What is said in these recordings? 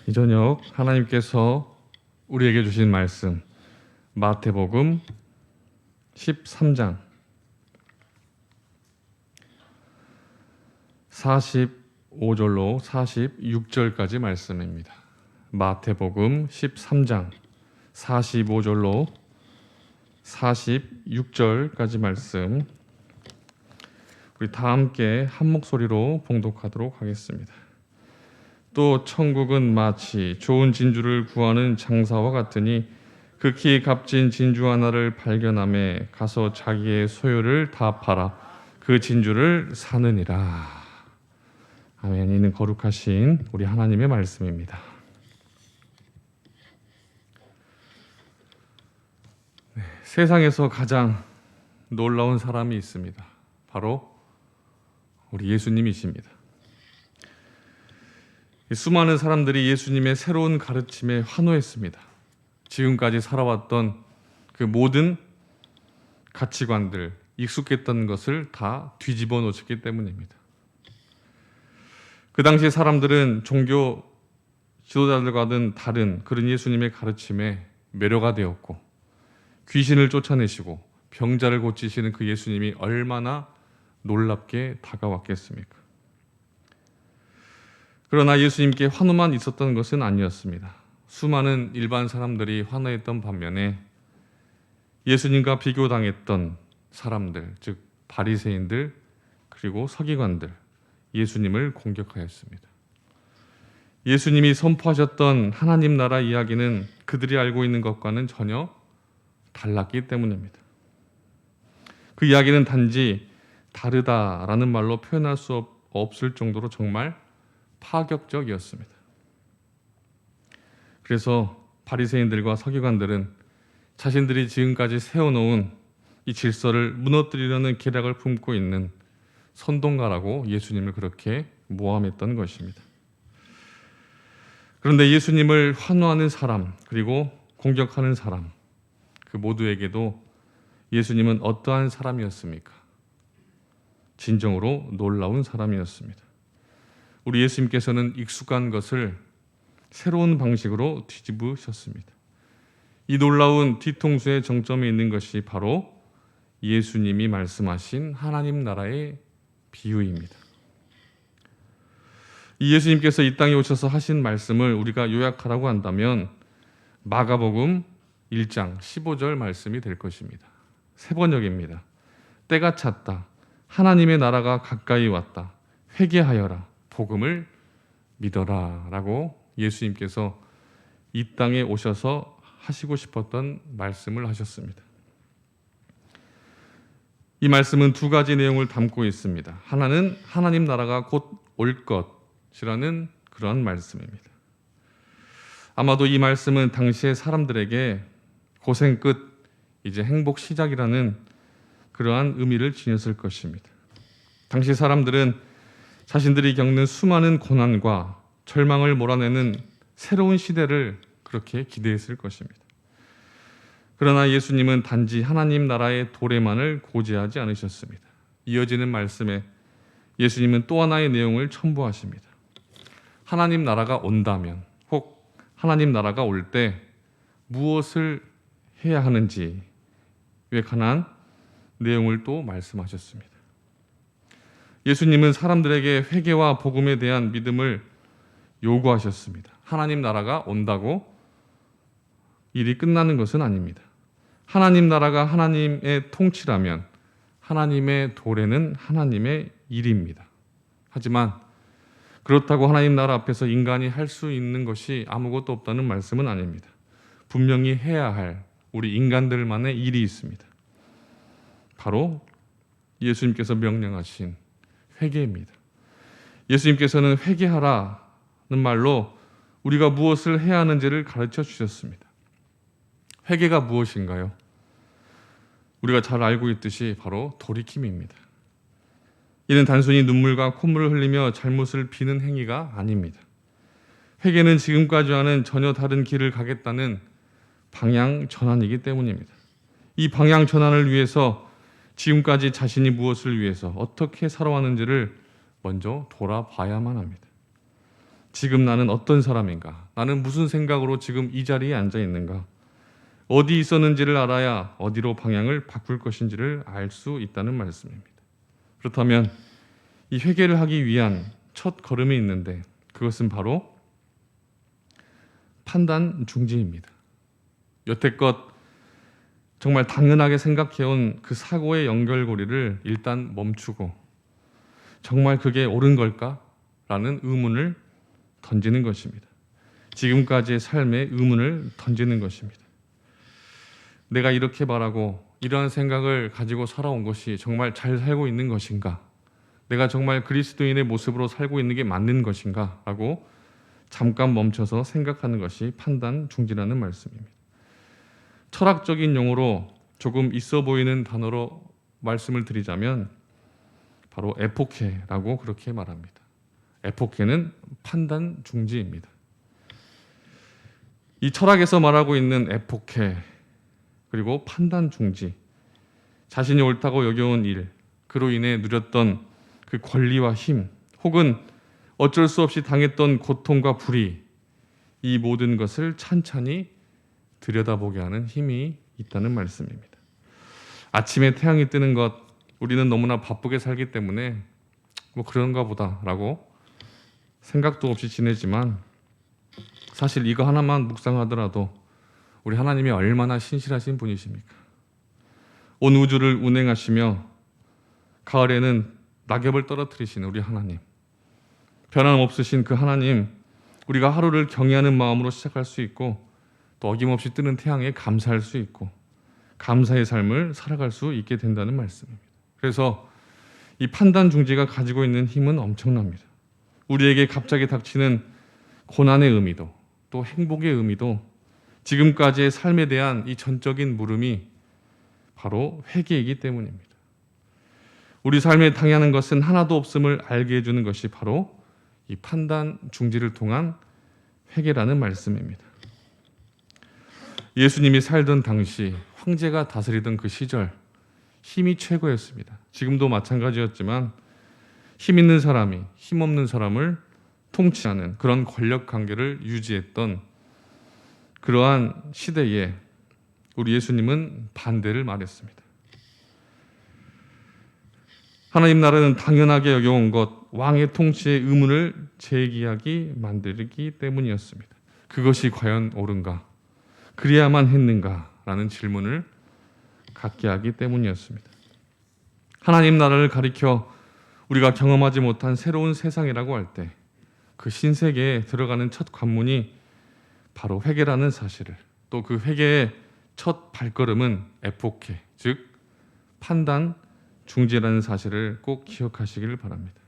이 저녁 하나님께서 우리에게 주신 말씀 마태복음 13장 45절로 46절까지 말씀입니다. 마태복음 13장 45절로 46절까지 말씀 우리 다 함께 한 목소리로 봉독하도록 하겠습니다. 또 천국은 마치 좋은 진주를 구하는 장사와 같으니 극히 값진 진주 하나를 발견하매 가서 자기의 소유를 다 팔아 그 진주를 사느니라. 아멘. 이는 거룩하신 우리 하나님의 말씀입니다. 세상에서 가장 놀라운 사람이 있습니다. 바로 우리 예수님이십니다. 수많은 사람들이 예수님의 새로운 가르침에 환호했습니다. 지금까지 살아왔던 그 모든 가치관들, 익숙했던 것을 다 뒤집어 놓쳤기 때문입니다. 그 당시 사람들은 종교 지도자들과는 다른 그런 예수님의 가르침에 매료가 되었고 귀신을 쫓아내시고 병자를 고치시는 그 예수님이 얼마나 놀랍게 다가왔겠습니까? 그러나 예수님께 환호만 있었던 것은 아니었습니다. 수많은 일반 사람들이 환호했던 반면에 예수님과 비교당했던 사람들, 즉 바리새인들 그리고 서기관들, 예수님을 공격하였습니다. 예수님이 선포하셨던 하나님 나라 이야기는 그들이 알고 있는 것과는 전혀 달랐기 때문입니다. 그 이야기는 단지 다르다라는 말로 표현할 수 없을 정도로 정말 파격적이었습니다. 그래서 바리새인들과 서기관들은 자신들이 지금까지 세워놓은 이 질서를 무너뜨리려는 계략을 품고 있는 선동가라고 예수님을 그렇게 모함했던 것입니다. 그런데 예수님을 환호하는 사람 그리고 공격하는 사람 그 모두에게도 예수님은 어떠한 사람이었습니까? 진정으로 놀라운 사람이었습니다. 우리 예수님께서는 익숙한 것을 새로운 방식으로 뒤집으셨습니다. 이 놀라운 뒤통수의 정점에 있는 것이 바로 예수님이 말씀하신 하나님 나라의 비유입니다. 이 예수님께서 이 땅에 오셔서 하신 말씀을 우리가 요약하라고 한다면 마가복음 1장 15절 말씀이 될 것입니다. 세 번역입니다. 때가 찼다. 하나님의 나라가 가까이 왔다. 회개하여라. 복음을 믿어라 라고 예수님께서 이 땅에 오셔서 하시고 싶었던 말씀을 하셨습니다. 이 말씀은 두 가지 내용을 담고 있습니다. 하나는 하나님 나라가 곧 올 것이라는 그런 말씀입니다. 아마도 이 말씀은 당시의 사람들에게 고생 끝 이제 행복 시작이라는 그러한 의미를 지녔을 것입니다. 당시 사람들은 자신들이 겪는 수많은 고난과 절망을 몰아내는 새로운 시대를 그렇게 기대했을 것입니다. 그러나 예수님은 단지 하나님 나라의 도래만을 고지하지 않으셨습니다. 이어지는 말씀에 예수님은 또 하나의 내용을 첨부하십니다. 하나님 나라가 온다면 혹 하나님 나라가 올 때 무엇을 해야 하는지에 관한 내용을 또 말씀하셨습니다. 예수님은 사람들에게 회개와 복음에 대한 믿음을 요구하셨습니다. 하나님 나라가 온다고 일이 끝나는 것은 아닙니다. 하나님 나라가 하나님의 통치라면 하나님의 도래는 하나님의 일입니다. 하지만 그렇다고 하나님 나라 앞에서 인간이 할 수 있는 것이 아무것도 없다는 말씀은 아닙니다. 분명히 해야 할 우리 인간들만의 일이 있습니다. 바로 예수님께서 명령하신 회개입니다. 예수님께서는 회개하라는 말로 우리가 무엇을 해야 하는지를 가르쳐 주셨습니다. 회개가 무엇인가요? 우리가 잘 알고 있듯이 바로 돌이킴입니다. 이는 단순히 눈물과 콧물을 흘리며 잘못을 비는 행위가 아닙니다. 회개는 지금까지와는 전혀 다른 길을 가겠다는 방향 전환이기 때문입니다. 이 방향 전환을 위해서 지금까지 자신이 무엇을 위해서 어떻게 살아왔는지를 먼저 돌아봐야만 합니다. 지금 나는 어떤 사람인가? 나는 무슨 생각으로 지금 이 자리에 앉아 있는가? 어디 있었는지를 알아야 어디로 방향을 바꿀 것인지를 알 수 있다는 말씀입니다. 그렇다면 이 회개를 하기 위한 첫 걸음이 있는데 그것은 바로 판단 중지입니다. 여태껏 정말 당연하게 생각해온 그 사고의 연결고리를 일단 멈추고 정말 그게 옳은 걸까? 라는 의문을 던지는 것입니다. 지금까지의 삶의 의문을 던지는 것입니다. 내가 이렇게 말하고 이러한 생각을 가지고 살아온 것이 정말 잘 살고 있는 것인가? 내가 정말 그리스도인의 모습으로 살고 있는 게 맞는 것인가? 라고 잠깐 멈춰서 생각하는 것이 판단 중지라는 말씀입니다. 철학적인 용어로 조금 있어 보이는 단어로 말씀을 드리자면 바로 에포케라고 그렇게 말합니다. 에포케는 판단 중지입니다. 이 철학에서 말하고 있는 에포케 그리고 판단 중지, 자신이 옳다고 여겨온 일, 그로 인해 누렸던 그 권리와 힘, 혹은 어쩔 수 없이 당했던 고통과 불의, 이 모든 것을 찬찬히 들여다보게 하는 힘이 있다는 말씀입니다. 아침에 태양이 뜨는 것, 우리는 너무나 바쁘게 살기 때문에 뭐 그런가 보다라고 생각도 없이 지내지만 사실 이거 하나만 묵상하더라도 우리 하나님이 얼마나 신실하신 분이십니까? 온 우주를 운행하시며 가을에는 낙엽을 떨어뜨리시는 우리 하나님, 변함없으신 그 하나님, 우리가 하루를 경외하는 마음으로 시작할 수 있고 또 어김없이 뜨는 태양에 감사할 수 있고 감사의 삶을 살아갈 수 있게 된다는 말씀입니다. 그래서 이 판단 중지가 가지고 있는 힘은 엄청납니다. 우리에게 갑자기 닥치는 고난의 의미도 또 행복의 의미도 지금까지의 삶에 대한 이 전적인 물음이 바로 회개이기 때문입니다. 우리 삶에 당하는 것은 하나도 없음을 알게 해주는 것이 바로 이 판단 중지를 통한 회개라는 말씀입니다. 예수님이 살던 당시 황제가 다스리던 그 시절 힘이 최고였습니다. 지금도 마찬가지였지만 힘 있는 사람이 힘 없는 사람을 통치하는 그런 권력 관계를 유지했던 그러한 시대에 우리 예수님은 반대를 말했습니다. 하나님 나라는 당연하게 여겨온 것, 왕의 통치의 의문을 제기하기 만들기 때문이었습니다. 그것이 과연 옳은가? 그래야만 했는가? 라는 질문을 갖게 하기 때문이었습니다. 하나님 나라를 가리켜 우리가 경험하지 못한 새로운 세상이라고 할 때 그 신세계에 들어가는 첫 관문이 바로 회개라는 사실을, 또 그 회개의 첫 발걸음은 에포케, 즉 판단 중지라는 사실을 꼭 기억하시기를 바랍니다.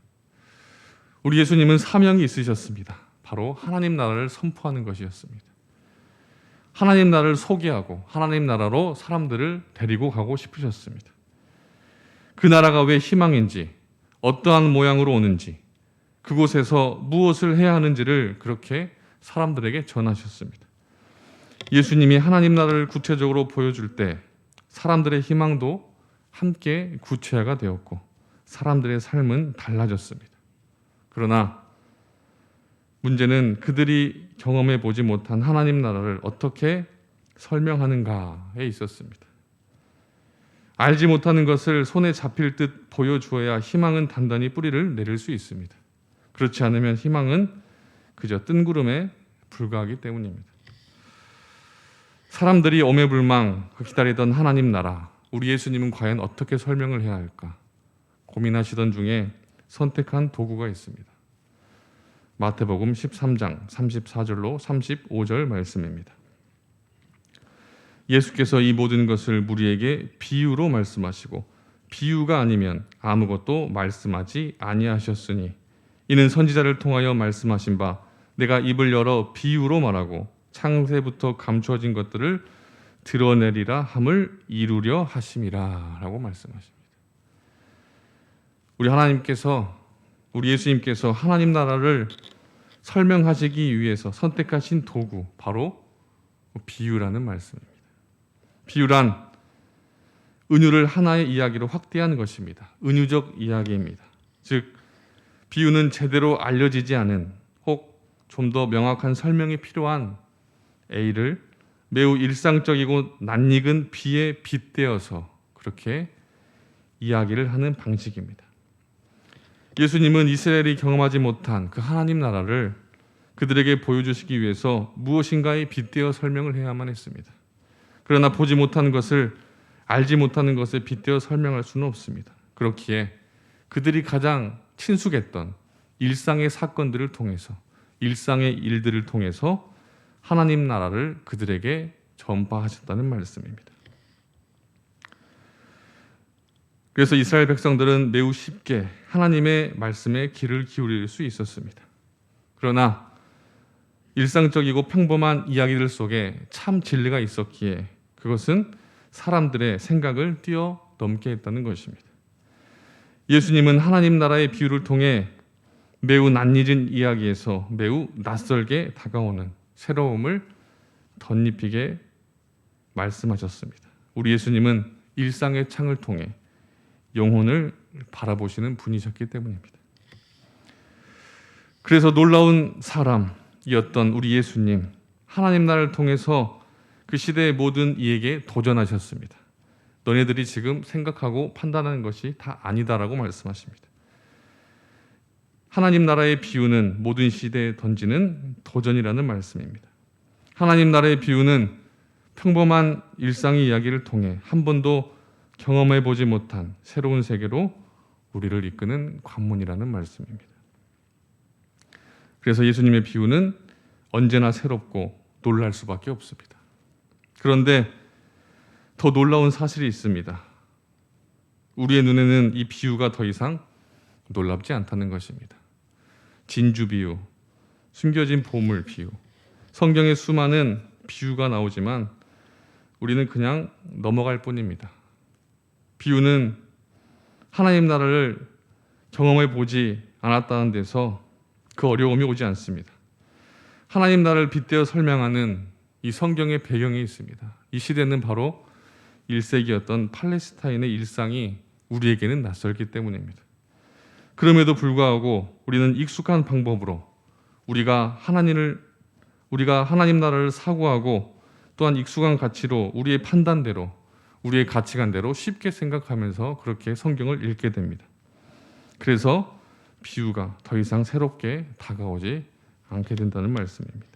우리 예수님은 사명이 있으셨습니다. 바로 하나님 나라를 선포하는 것이었습니다. 하나님 나라를 소개하고 하나님 나라로 사람들을 데리고 가고 싶으셨습니다. 그 나라가 왜 희망인지, 어떠한 모양으로 오는지, 그곳에서 무엇을 해야 하는지를 그렇게 사람들에게 전하셨습니다. 예수님이 하나님 나라를 구체적으로 보여줄 때 사람들의 희망도 함께 구체화가 되었고 사람들의 삶은 달라졌습니다. 그러나 문제는 그들이 경험해 보지 못한 하나님 나라를 어떻게 설명하는가에 있었습니다. 알지 못하는 것을 손에 잡힐 듯 보여주어야 희망은 단단히 뿌리를 내릴 수 있습니다. 그렇지 않으면 희망은 그저 뜬구름에 불과하기 때문입니다. 사람들이 오매불망 기다리던 하나님 나라, 우리 예수님은 과연 어떻게 설명을 해야 할까 고민하시던 중에 선택한 도구가 있습니다. 마태복음 13장 34절로 35절 말씀입니다. 예수께서 이 모든 것을 무리에게 비유로 말씀하시고 비유가 아니면 아무것도 말씀하지 아니하셨으니 이는 선지자를 통하여 말씀하신 바 내가 입을 열어 비유로 말하고 창세부터 감추어진 것들을 드러내리라 함을 이루려 하심이라 라고 말씀하십니다. 우리 하나님께서, 우리 예수님께서 하나님 나라를 설명하시기 위해서 선택하신 도구, 바로 비유라는 말씀입니다. 비유란 은유를 하나의 이야기로 확대하는 것입니다. 은유적 이야기입니다. 즉 비유는 제대로 알려지지 않은 혹 좀 더 명확한 설명이 필요한 A를 매우 일상적이고 낯익은 B에 빗대어서 그렇게 이야기를 하는 방식입니다. 예수님은 이스라엘이 경험하지 못한 그 하나님 나라를 그들에게 보여주시기 위해서 무엇인가에 빗대어 설명을 해야만 했습니다. 그러나 보지 못하는 것을 알지 못하는 것에 빗대어 설명할 수는 없습니다. 그렇기에 그들이 가장 친숙했던 일상의 사건들을 통해서, 일상의 일들을 통해서 하나님 나라를 그들에게 전파하셨다는 말씀입니다. 그래서 이스라엘 백성들은 매우 쉽게 하나님의 말씀에 귀를 기울일 수 있었습니다. 그러나 일상적이고 평범한 이야기들 속에 참 진리가 있었기에 그것은 사람들의 생각을 뛰어넘게 했다는 것입니다. 예수님은 하나님 나라의 비유를 통해 매우 낯익은 이야기에서 매우 낯설게 다가오는 새로움을 덧입히게 말씀하셨습니다. 우리 예수님은 일상의 창을 통해 영혼을 바라보시는 분이셨기 때문입니다. 그래서 놀라운 사람이었던 우리 예수님, 하나님 나라를 통해서 그 시대의 모든 이에게 도전하셨습니다. 너네들이 지금 생각하고 판단하는 것이 다 아니다라고 말씀하십니다. 하나님 나라의 비유는 모든 시대에 던지는 도전이라는 말씀입니다. 하나님 나라의 비유는 평범한 일상의 이야기를 통해 한 번도 경험해 보지 못한 새로운 세계로 우리를 이끄는 관문이라는 말씀입니다. 그래서 예수님의 비유는 언제나 새롭고 놀랄 수밖에 없습니다. 그런데 더 놀라운 사실이 있습니다. 우리의 눈에는 이 비유가 더 이상 놀랍지 않다는 것입니다. 진주 비유, 숨겨진 보물 비유, 성경에 수많은 비유가 나오지만 우리는 그냥 넘어갈 뿐입니다. 비유는 하나님 나라를 경험해 보지 않았다는 데서 그 어려움이 오지 않습니다. 하나님 나라를 빗대어 설명하는 이 성경의 배경이 있습니다. 이 시대는 바로 1세기였던 팔레스타인의 일상이 우리에게는 낯설기 때문입니다. 그럼에도 불구하고 우리는 익숙한 방법으로 우리가 하나님 나라를 사고하고 또한 익숙한 가치로 우리의 판단대로 우리의 가치관대로 쉽게 생각하면서 그렇게 성경을 읽게 됩니다. 그래서 비유가 더 이상 새롭게 다가오지 않게 된다는 말씀입니다.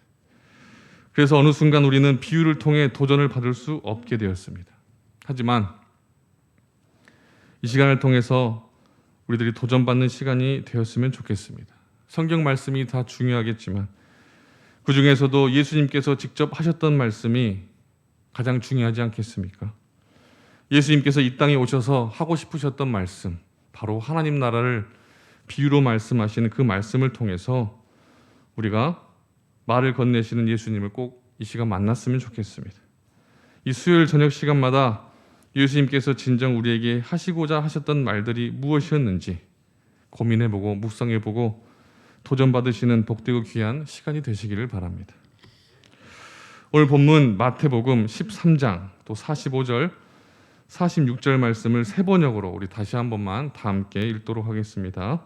그래서 어느 순간 우리는 비유를 통해 도전을 받을 수 없게 되었습니다. 하지만 이 시간을 통해서 우리들이 도전받는 시간이 되었으면 좋겠습니다. 성경 말씀이 다 중요하겠지만 그 중에서도 예수님께서 직접 하셨던 말씀이 가장 중요하지 않겠습니까? 예수님께서 이 땅에 오셔서 하고 싶으셨던 말씀, 바로 하나님 나라를 비유로 말씀하시는 그 말씀을 통해서 우리가 말을 건네시는 예수님을 꼭 이 시간 만났으면 좋겠습니다. 이 수요일 저녁 시간마다 예수님께서 진정 우리에게 하시고자 하셨던 말들이 무엇이었는지 고민해보고 묵상해보고 도전받으시는 복되고 귀한 시간이 되시기를 바랍니다. 오늘 본문 마태복음 13장 또 45절 46절 말씀을 세 번역으로 우리 다시 한 번만 다 함께 읽도록 하겠습니다.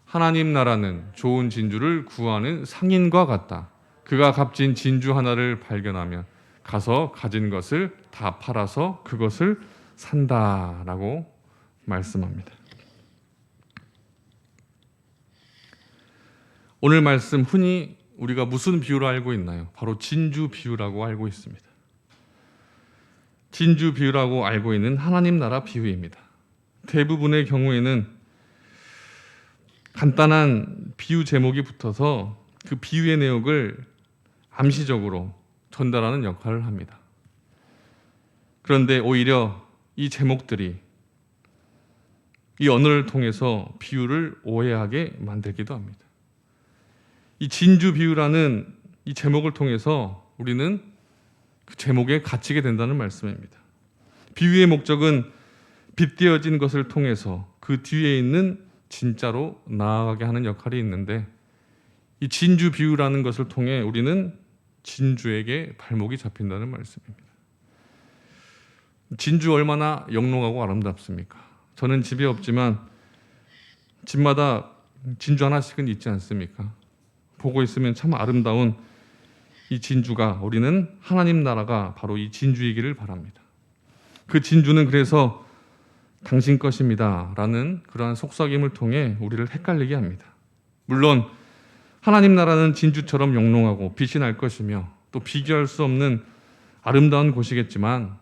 하나님 나라는 좋은 진주를 구하는 상인과 같다. 그가 값진 진주 하나를 발견하면 가서 가진 것을 다 팔아서 그것을 산다라고 말씀합니다. 오늘 말씀 흔히 우리가 무슨 비유로 알고 있나요? 바로 진주 비유라고 알고 있습니다. 진주 비유라고 알고 있는 하나님 나라 비유입니다. 대부분의 경우에는 간단한 비유 제목이 붙어서 그 비유의 내용을 암시적으로 전달하는 역할을 합니다. 그런데 오히려 이 제목들이 이 언어를 통해서 비유를 오해하게 만들기도 합니다. 이 진주 비유라는 이 제목을 통해서 우리는 그 제목에 갇히게 된다는 말씀입니다. 비유의 목적은 빗대어진 것을 통해서 그 뒤에 있는 진짜로 나아가게 하는 역할이 있는데 이 진주 비유라는 것을 통해 우리는 진주에게 발목이 잡힌다는 말씀입니다. 진주 얼마나 영롱하고 아름답습니까? 저는 집에 없지만 집마다 진주 하나씩은 있지 않습니까? 보고 있으면 참 아름다운 이 진주가, 우리는 하나님 나라가 바로 이 진주이기를 바랍니다. 그 진주는 그래서 당신 것입니다 라는 그러한 속삭임을 통해 우리를 헷갈리게 합니다. 물론 하나님 나라는 진주처럼 영롱하고 빛이 날 것이며 또 비교할 수 없는 아름다운 곳이겠지만,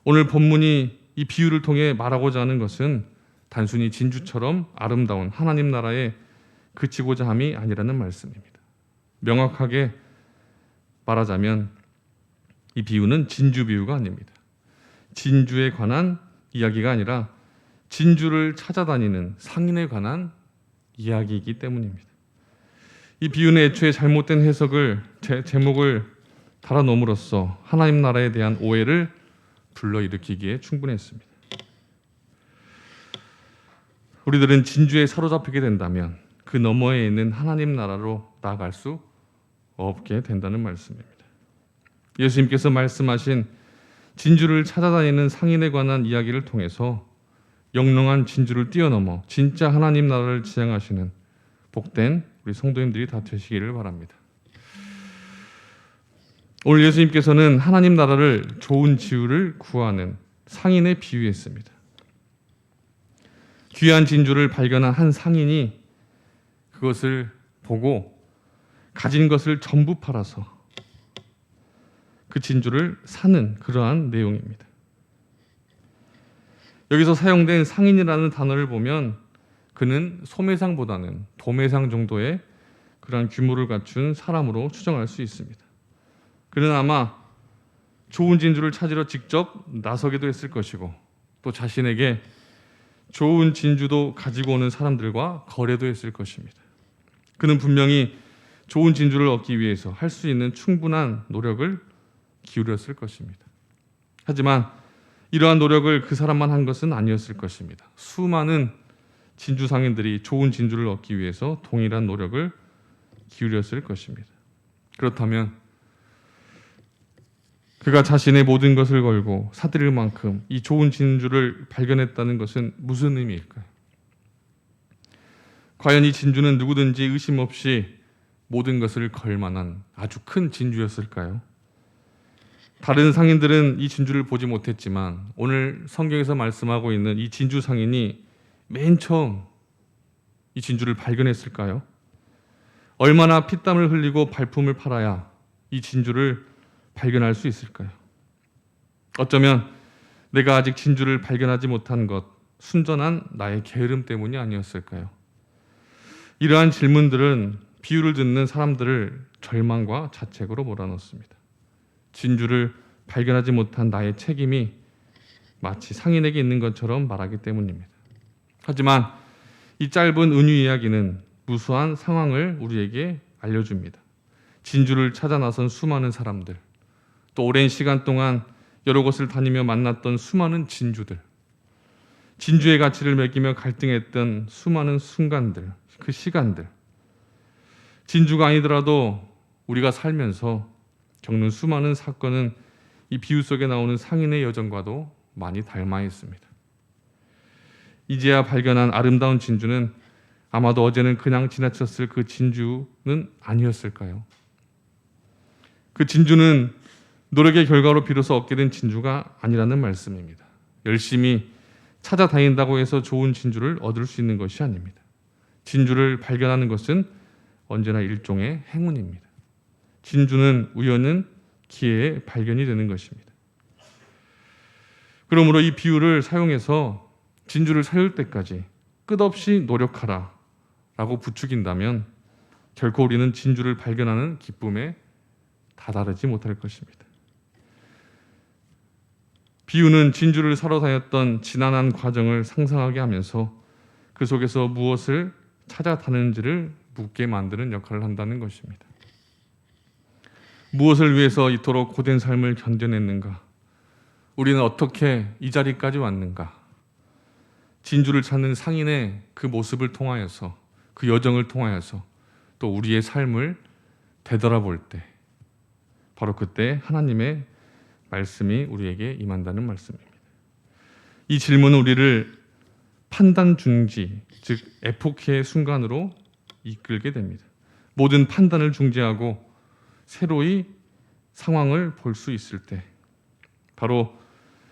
오늘 본문이 이 비유를 통해 말하고자 하는 것은 단순히 진주처럼 아름다운 하나님 나라에 그치고자 함이 아니라는 말씀입니다. 명확하게 말하자면 이 비유는 진주 비유가 아닙니다. 진주에 관한 이야기가 아니라 진주를 찾아다니는 상인에 관한 이야기이기 때문입니다. 이 비유는 애초에 잘못된 해석을, 제목을 달아놓음으로써 하나님 나라에 대한 오해를 불러일으키기에 충분했습니다. 우리들은 진주에 사로잡히게 된다면 그 너머에 있는 하나님 나라로 나아갈 수 없게 된다는 말씀입니다. 예수님께서 말씀하신 진주를 찾아다니는 상인에 관한 이야기를 통해서 영롱한 진주를 뛰어넘어 진짜 하나님 나라를 지향하시는 복된 우리 성도님들이 다 되시기를 바랍니다. 오늘 예수님께서는 하나님 나라를 좋은 지우를 구하는 상인에 비유했습니다. 귀한 진주를 발견한 한 상인이 그것을 보고 가진 것을 전부 팔아서 그 진주를 사는 그러한 내용입니다. 여기서 사용된 상인이라는 단어를 보면 그는 소매상보다는 도매상 정도의 그러한 규모를 갖춘 사람으로 추정할 수 있습니다. 그는 아마 좋은 진주를 찾으러 직접 나서기도 했을 것이고, 또 자신에게 좋은 진주도 가지고 오는 사람들과 거래도 했을 것입니다. 그는 분명히 좋은 진주를 얻기 위해서 할 수 있는 충분한 노력을 기울였을 것입니다. 하지만 이러한 노력을 그 사람만 한 것은 아니었을 것입니다. 수많은 진주 상인들이 좋은 진주를 얻기 위해서 동일한 노력을 기울였을 것입니다. 그렇다면 그가 자신의 모든 것을 걸고 사들일 만큼 이 좋은 진주를 발견했다는 것은 무슨 의미일까요? 과연 이 진주는 누구든지 의심 없이 모든 것을 걸 만한 아주 큰 진주였을까요? 다른 상인들은 이 진주를 보지 못했지만 오늘 성경에서 말씀하고 있는 이 진주 상인이 맨 처음 이 진주를 발견했을까요? 얼마나 피땀을 흘리고 발품을 팔아야 이 진주를 발견할 수 있을까요? 어쩌면 내가 아직 진주를 발견하지 못한 것, 순전한 나의 게으름 때문이 아니었을까요? 이러한 질문들은 비유를 듣는 사람들을 절망과 자책으로 몰아넣습니다. 진주를 발견하지 못한 나의 책임이 마치 상인에게 있는 것처럼 말하기 때문입니다. 하지만 이 짧은 은유 이야기는 무수한 상황을 우리에게 알려줍니다. 진주를 찾아 나선 수많은 사람들, 또 오랜 시간 동안 여러 곳을 다니며 만났던 수많은 진주들, 진주의 가치를 매기며 갈등했던 수많은 순간들, 그 시간들, 진주가 아니더라도 우리가 살면서 겪는 수많은 사건은 이 비유 속에 나오는 상인의 여정과도 많이 닮아 있습니다. 이제야 발견한 아름다운 진주는 아마도 어제는 그냥 지나쳤을 그 진주는 아니었을까요? 그 진주는 노력의 결과로 비로소 얻게 된 진주가 아니라는 말씀입니다. 열심히 찾아다닌다고 해서 좋은 진주를 얻을 수 있는 것이 아닙니다. 진주를 발견하는 것은 언제나 일종의 행운입니다. 진주는 우연은 기회에 발견이 되는 것입니다. 그러므로 이 비유를 사용해서 진주를 찾을 때까지 끝없이 노력하라 라고 부추긴다면 결코 우리는 진주를 발견하는 기쁨에 다다르지 못할 것입니다. 비유는 진주를 사러 다녔던 지난한 과정을 상상하게 하면서 그 속에서 무엇을 찾아다는지를 묻게 만드는 역할을 한다는 것입니다. 무엇을 위해서 이토록 고된 삶을 견뎌냈는가? 우리는 어떻게 이 자리까지 왔는가? 진주를 찾는 상인의 그 모습을 통하여서, 그 여정을 통하여서 또 우리의 삶을 되돌아볼 때, 바로 그때 하나님의 말씀이 우리에게 임한다는 말씀입니다. 이 질문은 우리를 판단 중지, 즉 에포케의 순간으로 이끌게 됩니다. 모든 판단을 중지하고 새로이 상황을 볼 수 있을 때, 바로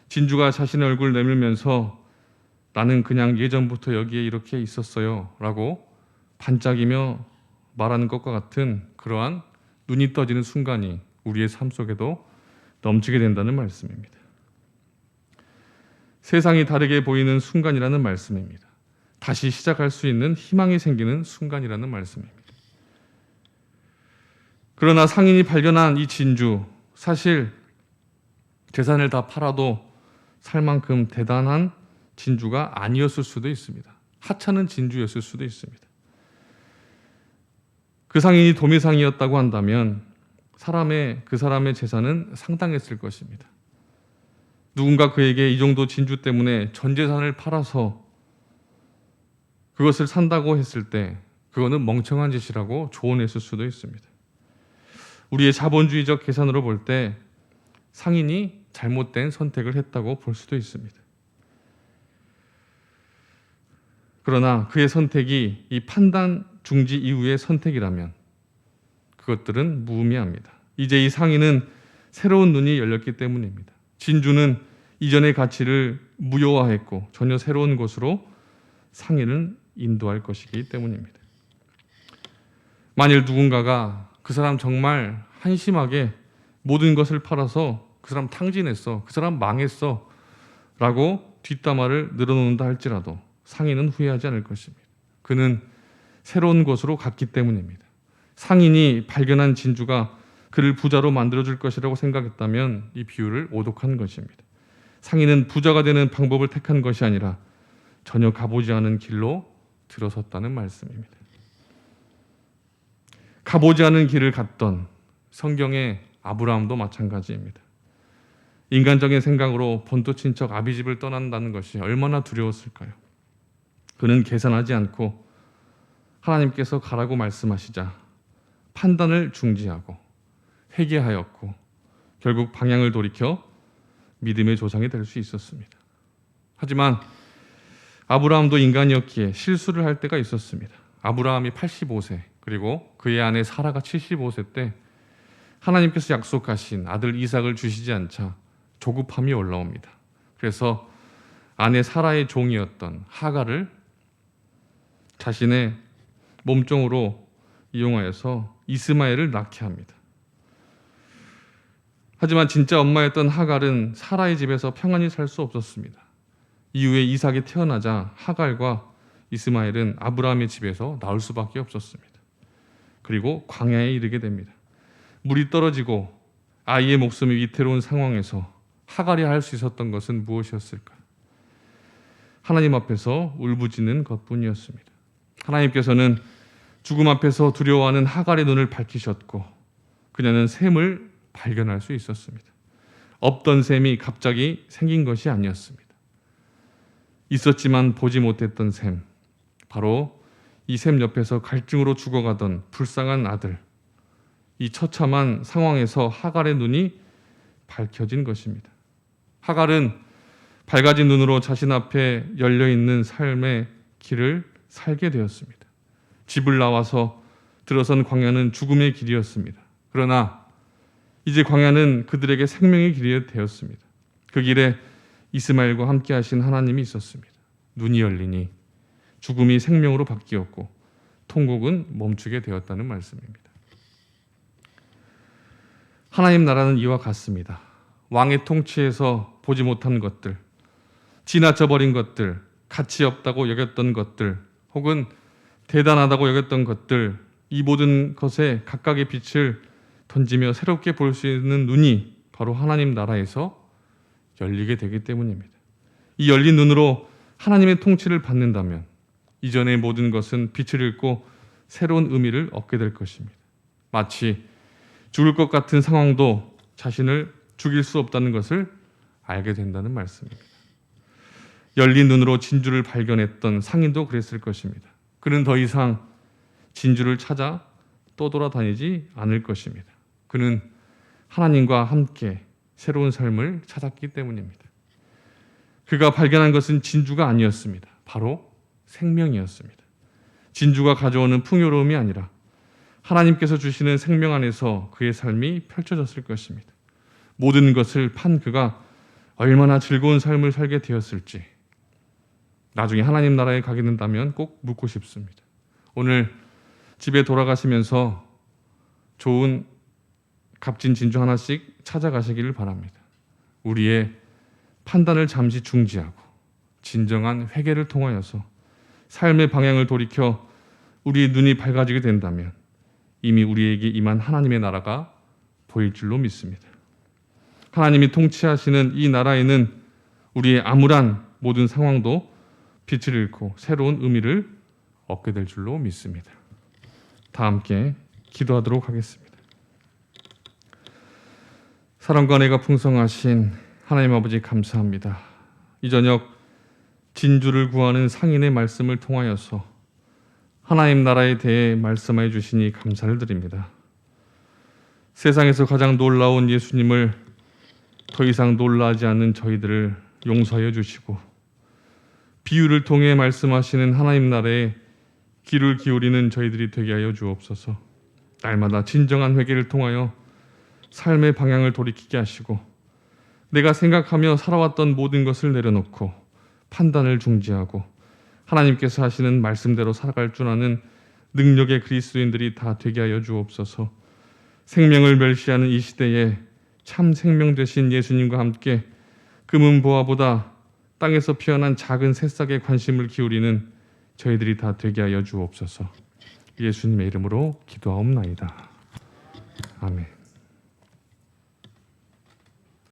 진주가 자신의 얼굴을 내밀면서 나는 그냥 예전부터 여기에 이렇게 있었어요 라고 반짝이며 말하는 것과 같은 그러한 눈이 떠지는 순간이 우리의 삶 속에도 넘치게 된다는 말씀입니다. 세상이 다르게 보이는 순간이라는 말씀입니다. 다시 시작할 수 있는 희망이 생기는 순간이라는 말씀입니다. 그러나 상인이 발견한 이 진주, 사실 재산을 다 팔아도 살 만큼 대단한 진주가 아니었을 수도 있습니다. 하찮은 진주였을 수도 있습니다. 그 상인이 도매상이었다고 한다면 그 사람의 재산은 상당했을 것입니다. 누군가 그에게 이 정도 진주 때문에 전 재산을 팔아서 그것을 산다고 했을 때 그거는 멍청한 짓이라고 조언했을 수도 있습니다. 우리의 자본주의적 계산으로 볼 때 상인이 잘못된 선택을 했다고 볼 수도 있습니다. 그러나 그의 선택이 이 판단 중지 이후의 선택이라면 그것들은 무의미합니다. 이제 이 상인은 새로운 눈이 열렸기 때문입니다. 진주는 이전의 가치를 무효화했고 전혀 새로운 곳으로 상인을 인도할 것이기 때문입니다. 만일 누군가가 그 사람 정말 한심하게 모든 것을 팔아서 그 사람 탕진했어, 그 사람 망했어 라고 뒷담화를 늘어놓는다 할지라도 상인은 후회하지 않을 것입니다. 그는 새로운 곳으로 갔기 때문입니다. 상인이 발견한 진주가 그를 부자로 만들어줄 것이라고 생각했다면 이 비유를 오독한 것입니다. 상인은 부자가 되는 방법을 택한 것이 아니라 전혀 가보지 않은 길로 들어섰다는 말씀입니다. 가보지 않은 길을 갔던 성경의 아브라함도 마찬가지입니다. 인간적인 생각으로 본토 친척 아비집을 떠난다는 것이 얼마나 두려웠을까요? 그는 계산하지 않고 하나님께서 가라고 말씀하시자 판단을 중지하고 회개하였고 결국 방향을 돌이켜 믿음의 조상이 될 수 있었습니다. 하지만 아브라함도 인간이었기에 실수를 할 때가 있었습니다. 아브라함이 85세 그리고 그의 아내 사라가 75세 때 하나님께서 약속하신 아들 이삭을 주시지 않자 조급함이 올라옵니다. 그래서 아내 사라의 종이었던 하갈을 자신의 몸종으로 이용하여서 이스마엘을 낳게 합니다. 하지만 진짜 엄마였던 하갈은 사라의 집에서 평안히 살 수 없었습니다. 이후에 이삭이 태어나자 하갈과 이스마엘은 아브라함의 집에서 나올 수밖에 없었습니다. 그리고 광야에 이르게 됩니다. 물이 떨어지고 아이의 목숨이 위태로운 상황에서 하갈이 할 수 있었던 것은 무엇이었을까요? 하나님 앞에서 울부짖는 것뿐이었습니다. 하나님께서는 죽음 앞에서 두려워하는 하갈의 눈을 밝히셨고 그녀는 샘을 발견할 수 있었습니다. 없던 샘이 갑자기 생긴 것이 아니었습니다. 있었지만 보지 못했던 샘, 바로 이 샘 옆에서 갈증으로 죽어가던 불쌍한 아들, 이 처참한 상황에서 하갈의 눈이 밝혀진 것입니다. 하갈은 밝아진 눈으로 자신 앞에 열려있는 삶의 길을 살게 되었습니다. 집을 나와서 들어선 광야는 죽음의 길이었습니다. 그러나 이제 광야는 그들에게 생명의 길이 되었습니다. 그 길에 이스마엘과 함께 하신 하나님이 있었습니다. 눈이 열리니 죽음이 생명으로 바뀌었고 통곡은 멈추게 되었다는 말씀입니다. 하나님 나라는 이와 같습니다. 왕의 통치에서 보지 못한 것들, 지나쳐버린 것들, 가치 없다고 여겼던 것들, 혹은 대단하다고 여겼던 것들, 이 모든 것에 각각의 빛을 던지며 새롭게 볼 수 있는 눈이 바로 하나님 나라에서 열리게 되기 때문입니다. 이 열린 눈으로 하나님의 통치를 받는다면 이전의 모든 것은 빛을 잃고 새로운 의미를 얻게 될 것입니다. 마치 죽을 것 같은 상황도 자신을 죽일 수 없다는 것을 알게 된다는 말씀입니다. 열린 눈으로 진주를 발견했던 상인도 그랬을 것입니다. 그는 더 이상 진주를 찾아 떠돌아다니지 않을 것입니다. 그는 하나님과 함께 새로운 삶을 찾았기 때문입니다. 그가 발견한 것은 진주가 아니었습니다. 바로 생명이었습니다. 진주가 가져오는 풍요로움이 아니라 하나님께서 주시는 생명 안에서 그의 삶이 펼쳐졌을 것입니다. 모든 것을 판 그가 얼마나 즐거운 삶을 살게 되었을지 나중에 하나님 나라에 가게 된다면 꼭 묻고 싶습니다. 오늘 집에 돌아가시면서 좋은 값진 진주 하나씩 찾아가시기를 바랍니다. 우리의 판단을 잠시 중지하고 진정한 회개를 통하여서 삶의 방향을 돌이켜 우리의 눈이 밝아지게 된다면 이미 우리에게 임한 하나님의 나라가 보일 줄로 믿습니다. 하나님이 통치하시는 이 나라에는 우리의 암울한 모든 상황도 빛을 잃고 새로운 의미를 얻게 될 줄로 믿습니다. 다 함께 기도하도록 하겠습니다. 사랑과 은혜가 풍성하신 하나님 아버지 감사합니다. 이 저녁 진주를 구하는 상인의 말씀을 통하여서 하나님 나라에 대해 말씀해 주시니 감사를 드립니다. 세상에서 가장 놀라운 예수님을 더 이상 놀라지 않는 저희들을 용서하여 주시고 비유를 통해 말씀하시는 하나님 나라에 귀를 기울이는 저희들이 되게 하여 주옵소서. 날마다 진정한 회개를 통하여 삶의 방향을 돌이키게 하시고 내가 생각하며 살아왔던 모든 것을 내려놓고 판단을 중지하고 하나님께서 하시는 말씀대로 살아갈 줄 아는 능력의 그리스도인들이 다 되게 하여 주옵소서. 생명을 멸시하는 이 시대에 참 생명 되신 예수님과 함께 금은 보화보다 땅에서 피어난 작은 새싹에 관심을 기울이는 저희들이 다 되게 하여 주옵소서. 예수님의 이름으로 기도하옵나이다. 아멘.